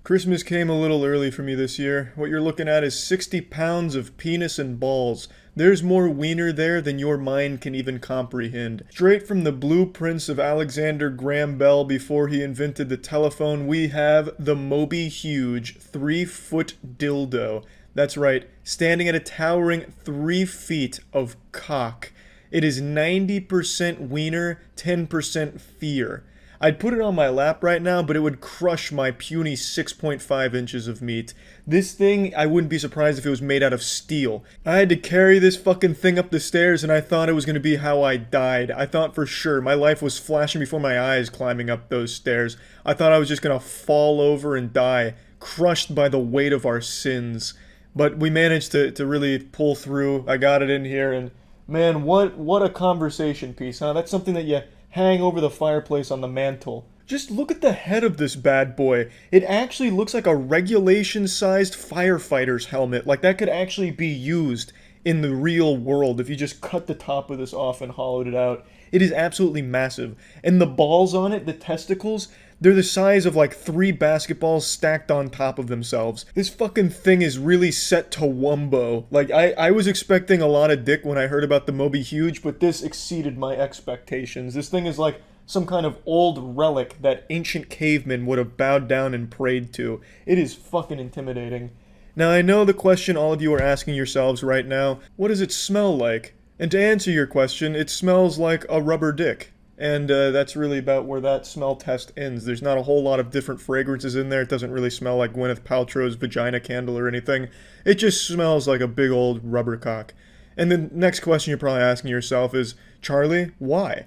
Christmas came a little early for me this year. What you're looking at is 60 pounds of penis and balls. There's more wiener there than your mind can even comprehend. Straight from the blueprints of Alexander Graham Bell before he invented the telephone, we have the Moby Huge 3-foot dildo. That's right, standing at a towering 3 feet of cock. It is 90% wiener, 10% fear. I'd put it on my lap right now, but it would crush my puny 6.5 inches of meat. This thing, I wouldn't be surprised if it was made out of steel. I had to carry this fucking thing up the stairs, and I thought it was going to be how I died. I thought for sure. My life was flashing before my eyes climbing up those stairs. I thought I was just going to fall over and die, crushed by the weight of our sins. But we managed to really pull through. I got it in here, and man, what a conversation piece, huh? That's something that you hang over the fireplace on the mantle. Just look at the head of this bad boy. It actually looks like a regulation-sized firefighter's helmet. Like that could actually be used in the real world if you just cut the top of this off and hollowed it out. It is absolutely massive. And the balls on it, the testicles, they're the size of like 3 basketballs stacked on top of themselves. This fucking thing is really set to wumbo. Like, I was expecting a lot of dick when I heard about the Moby Huge, but this exceeded my expectations. This thing is like some kind of old relic that ancient cavemen would have bowed down and prayed to. It is fucking intimidating. Now, I know the question all of you are asking yourselves right now, what does it smell like? And to answer your question, it smells like a rubber dick. And that's really about where that smell test ends. There's not a whole lot of different fragrances in there. It doesn't really smell like Gwyneth Paltrow's vagina candle or anything. It just smells like a big old rubber cock. And the next question you're probably asking yourself is, Charlie, why?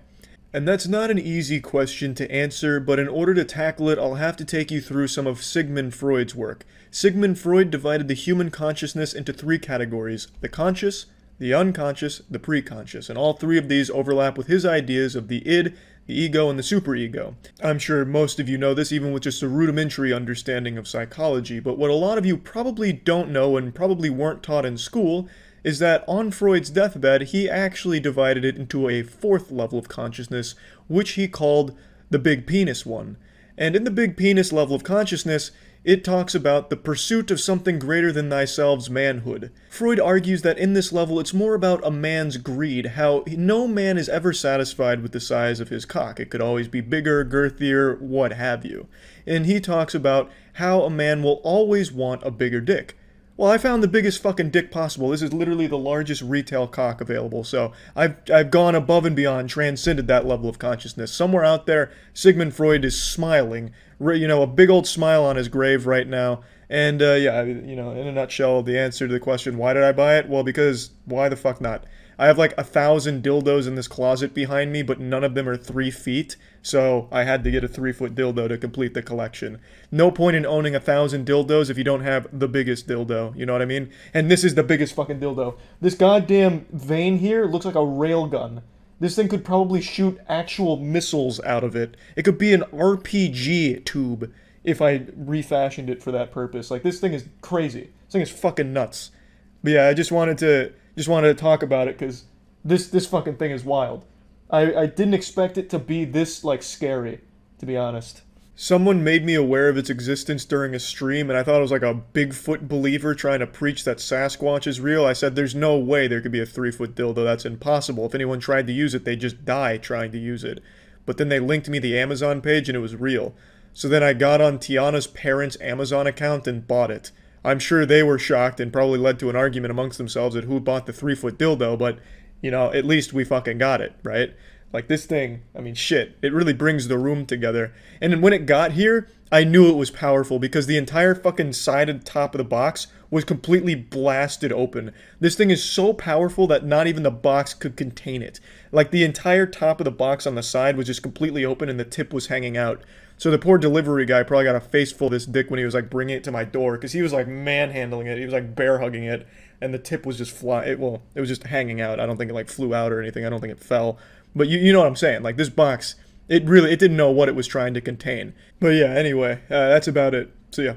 And that's not an easy question to answer, but in order to tackle it, I'll have to take you through some of Sigmund Freud's work. Sigmund Freud divided the human consciousness into 3 categories: the conscious, the unconscious, the preconscious, and all 3 of these overlap with his ideas of the id, the ego, and the superego. I'm sure most of you know this even with just a rudimentary understanding of psychology, but what a lot of you probably don't know and probably weren't taught in school is that on Freud's deathbed, he actually divided it into a 4th level of consciousness, which he called the big penis one. And in the big penis level of consciousness, it talks about the pursuit of something greater than thyself's manhood. Freud argues that in this level it's more about a man's greed, how no man is ever satisfied with the size of his cock. It could always be bigger, girthier, what have you. And he talks about how a man will always want a bigger dick. Well, I found the biggest fucking dick possible. This is literally the largest retail cock available, so I've gone above and beyond, transcended that level of consciousness. Somewhere out there, Sigmund Freud is smiling, a big old smile on his grave right now. And yeah, in a nutshell, the answer to the question, why did I buy it? Well, because why the fuck not? I have like 1,000 dildos in this closet behind me, but none of them are 3 feet, so I had to get a 3-foot dildo to complete the collection. No point in owning 1,000 dildos if you don't have the biggest dildo, you know what I mean? And this is the biggest fucking dildo. This goddamn vein here looks like a railgun. This thing could probably shoot actual missiles out of it. It could be an RPG tube if I refashioned it for that purpose. Like, this thing is crazy. This thing is fucking nuts. But yeah, I just wanted to talk about it because this fucking thing is wild. I didn't expect it to be this, like, scary, to be honest. Someone made me aware of its existence during a stream, and I thought it was like a Bigfoot believer trying to preach that Sasquatch is real. I said, there's no way there could be a 3-foot dildo. That's impossible. If anyone tried to use it, they'd just die trying to use it. But then they linked me the Amazon page, and it was real. So then I got on Tiana's parents' Amazon account and bought it. I'm sure they were shocked and probably led to an argument amongst themselves at who bought the 3-foot dildo, but, at least we fucking got it, right? Like, this thing, I mean, shit, it really brings the room together. And when it got here, I knew it was powerful because the entire fucking side and top of the box was completely blasted open. This thing is so powerful that not even the box could contain it. Like, the entire top of the box on the side was just completely open and the tip was hanging out. So the poor delivery guy probably got a face full of this dick when he was, like, bringing it to my door, because he was, like, manhandling it. He was, like, bear hugging it, and the tip was just it was just hanging out. I don't think it, like, flew out or anything. I don't think it fell. But you know what I'm saying. Like, this box, it didn't know what it was trying to contain. But yeah, anyway, that's about it. See ya.